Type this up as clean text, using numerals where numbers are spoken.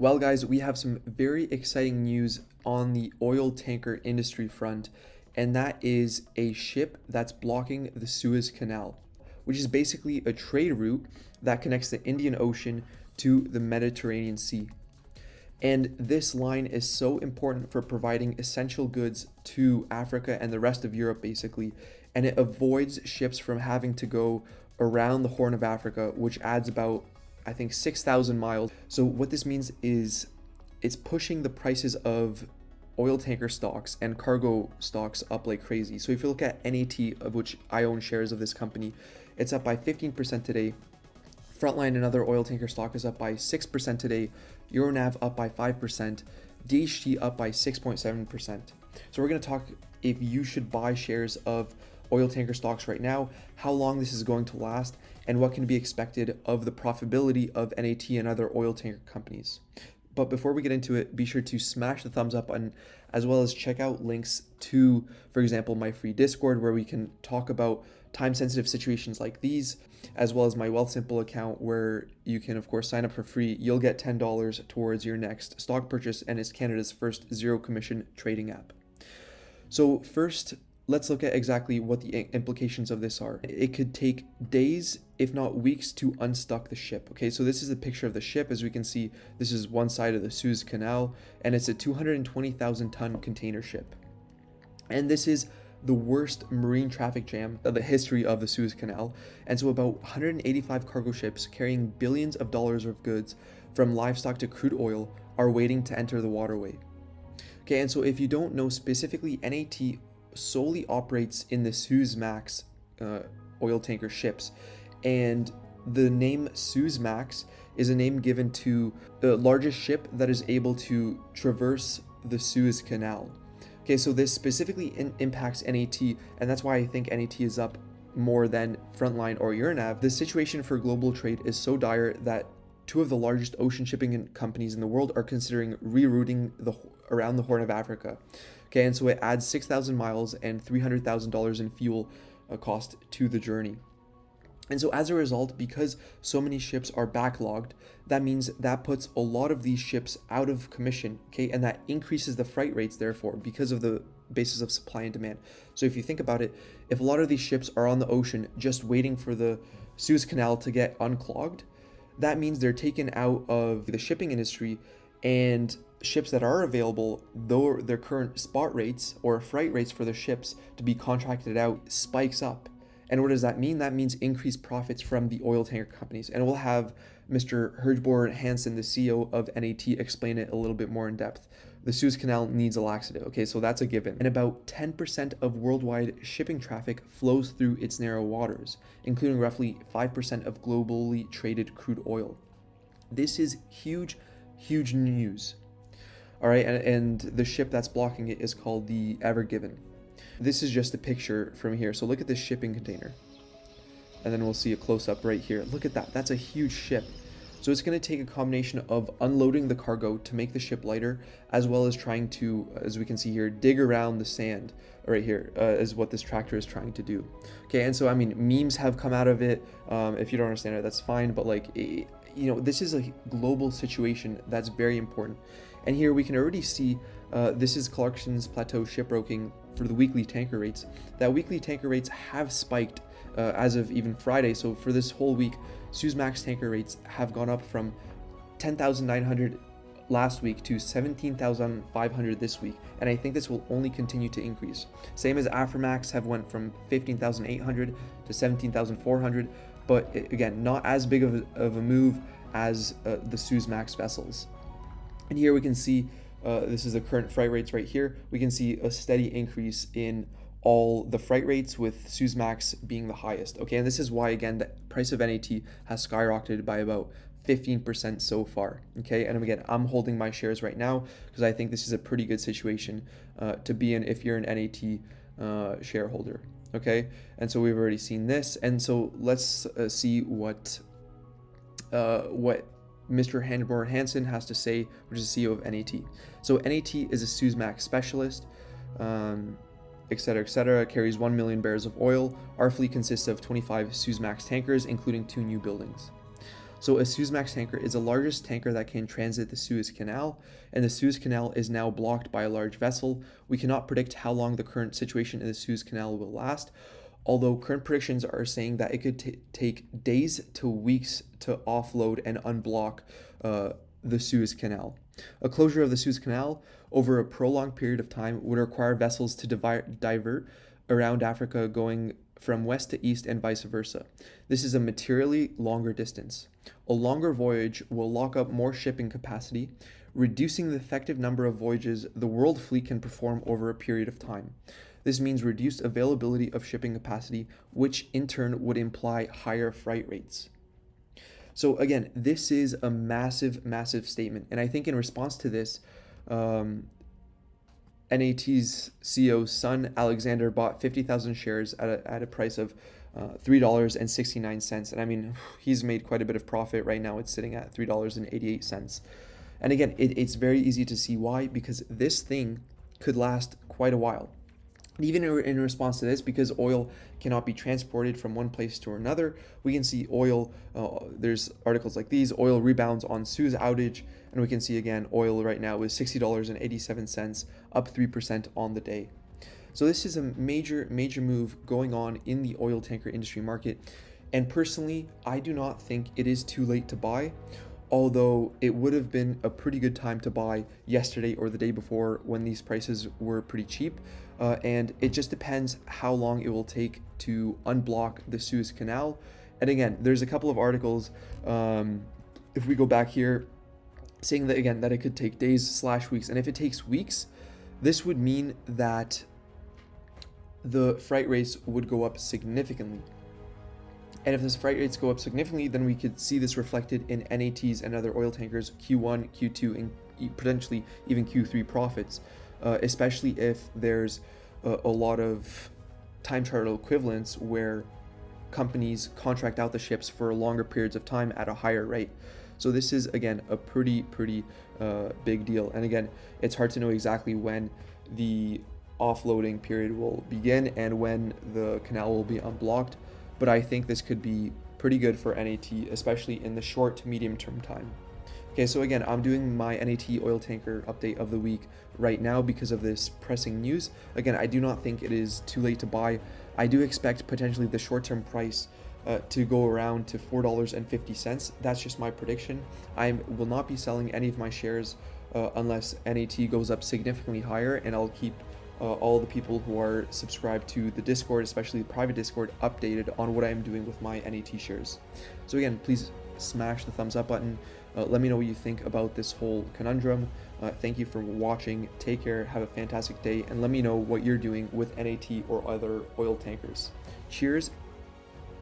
Well, guys, we have some very exciting news on the oil tanker industry front, and that is a ship that's blocking the Suez Canal, which is basically a trade route that connects the Indian Ocean to the Mediterranean Sea. And this line is so important for providing essential goods to Africa and the rest of Europe, basically. And it avoids ships from having to go around the Horn of Africa, which adds about, I think, 6,000 miles. So what this means is it's pushing the prices of oil tanker stocks and cargo stocks up like crazy. So if you look at NAT, of which I own shares of this company, it's up by 15% today. Frontline, another oil tanker stock, is up by 6% today. EURN up by 5%. DHT up by 6.7%. So we're going to talk if you should buy shares of oil tanker stocks right now, how long this is going to last, and what can be expected of the profitability of NAT and other oil tanker companies. But before we get into it, be sure to smash the thumbs up button, as well as check out links to, for example, my free Discord, where we can talk about time-sensitive situations like these, as well as my Wealthsimple account, where you can, of course, sign up for free. You'll get $10 towards your next stock purchase, and it's Canada's first zero-commission trading app. So first, let's look at exactly what the implications of this are. It could take days, if not weeks, to unstuck the ship. Okay, so this is a picture of the ship. As we can see, this is one side of the Suez Canal, and it's a 220,000 ton container ship. And this is the worst marine traffic jam of the history of the Suez Canal. And so about 185 cargo ships carrying billions of dollars of goods from livestock to crude oil are waiting to enter the waterway. Okay, and so if you don't know, specifically, NAT solely operates in the Suezmax oil tanker ships, and the name Suezmax is a name given to the largest ship that is able to traverse the Suez Canal. Okay, so this specifically impacts NAT, and that's why I think NAT is up more than Frontline or EURN. The situation for global trade is so dire that two of the largest ocean shipping companies in the world are considering rerouting around the Horn of Africa. Okay, and so it adds 6,000 miles and $300,000 in fuel cost to the journey. And so as a result, because so many ships are backlogged, that means that puts a lot of these ships out of commission, okay? And that increases the freight rates, therefore, because of the basis of supply and demand. So if you think about it, if a lot of these ships are on the ocean just waiting for the Suez Canal to get unclogged, that means they're taken out of the shipping industry, and ships that are available, though their current spot rates or freight rates for the ships to be contracted out spikes up. And what does that mean? That means increased profits from the oil tanker companies. And we'll have Mr. Herjborg Hansen, the CEO of NAT, explain it a little bit more in depth. The Suez Canal needs a laxative. Okay, so that's a given. And about 10% of worldwide shipping traffic flows through its narrow waters, including roughly 5% of globally traded crude oil. This is huge, huge news. All right, and the ship that's blocking it is called the Ever Given. This is just a picture from here. So look at this shipping container. And then we'll see a close-up right here. Look at that. That's a huge ship. So it's going to take a combination of unloading the cargo to make the ship lighter, as well as trying to, as we can see here, dig around the sand right here, is what this tractor is trying to do. Okay, and so, I mean, memes have come out of it. If you don't understand it, that's fine. But, like, you know, this is a global situation that's very important. And here we can already see, this is Clarkson's Plateau Shipbroking for the weekly tanker rates. That weekly tanker rates have spiked as of even Friday. So for this whole week, Suezmax tanker rates have gone up from 10,900 last week to 17,500 this week. And I think this will only continue to increase. Same as Aframax have went from 15,800 to 17,400. But again, not as big of a move as the Suezmax vessels. And here we can see, this is the current freight rates right here. We can see a steady increase in all the freight rates, with Suezmax being the highest. Okay, and this is why, again, the price of NAT has skyrocketed by about 15% so far. Okay, and again, I'm holding my shares right now because I think this is a pretty good situation to be in if you're an NAT shareholder. Okay, and so we've already seen this, and so let's see what Mr. Herjborg Hansen has to say, which is the CEO of NAT. So NAT is a Suezmax specialist, etc., carries 1 million barrels of oil. Our fleet consists of 25 Suezmax tankers, including 2 new buildings. So a Suezmax tanker is the largest tanker that can transit the Suez Canal, and the Suez Canal is now blocked by a large vessel. We cannot predict how long the current situation in the Suez Canal will last, although current predictions are saying that it could take days to weeks to offload and unblock the Suez Canal. A closure of the Suez Canal over a prolonged period of time would require vessels to divert around Africa, going from west to east and vice versa. This is a materially longer distance. A longer voyage will lock up more shipping capacity, reducing the effective number of voyages the world fleet can perform over a period of time. This means reduced availability of shipping capacity, which in turn would imply higher freight rates. So again, this is a massive, massive statement. And I think in response to this, NAT's CEO's son, Alexander, bought 50,000 shares at a price of $3.69. And I mean, he's made quite a bit of profit. Right now it's sitting at $3.88. And again, it's very easy to see why, because this thing could last quite a while. Even in response to this, because oil cannot be transported from one place to another, we can see oil, there's articles like these, oil rebounds on Suez outage, and we can see again, oil right now is $60.87, up 3% on the day. So this is a major, major move going on in the oil tanker industry market. And personally, I do not think it is too late to buy, although it would have been a pretty good time to buy yesterday or the day before when these prices were pretty cheap. And it just depends how long it will take to unblock the Suez Canal. And again, there's a couple of articles, if we go back here, saying that again, that it could take days/weeks. And if it takes weeks, this would mean that the freight rates would go up significantly. And if this freight rates go up significantly, then we could see this reflected in NAT's and other oil tankers Q1, Q2, and potentially even Q3 profits, especially if there's a lot of time charter equivalents where companies contract out the ships for longer periods of time at a higher rate. So this is, again, a pretty big deal. And again, it's hard to know exactly when the offloading period will begin and when the canal will be unblocked. But I think this could be pretty good for NAT, especially in the short to medium term time. Okay, so again, I'm doing my NAT oil tanker update of the week right now because of this pressing news. Again, I do not think it is too late to buy. I do expect potentially the short-term price to go around to $4.50. That's just my prediction. I will not be selling any of my shares unless NAT goes up significantly higher, and I'll keep all the people who are subscribed to the Discord, especially the private Discord, updated on what I'm doing with my NAT shares. So again, please smash the thumbs up button. Let me know what you think about this whole conundrum. Thank you for watching. Take care, have a fantastic day, and let me know what you're doing with NAT or other oil tankers. Cheers,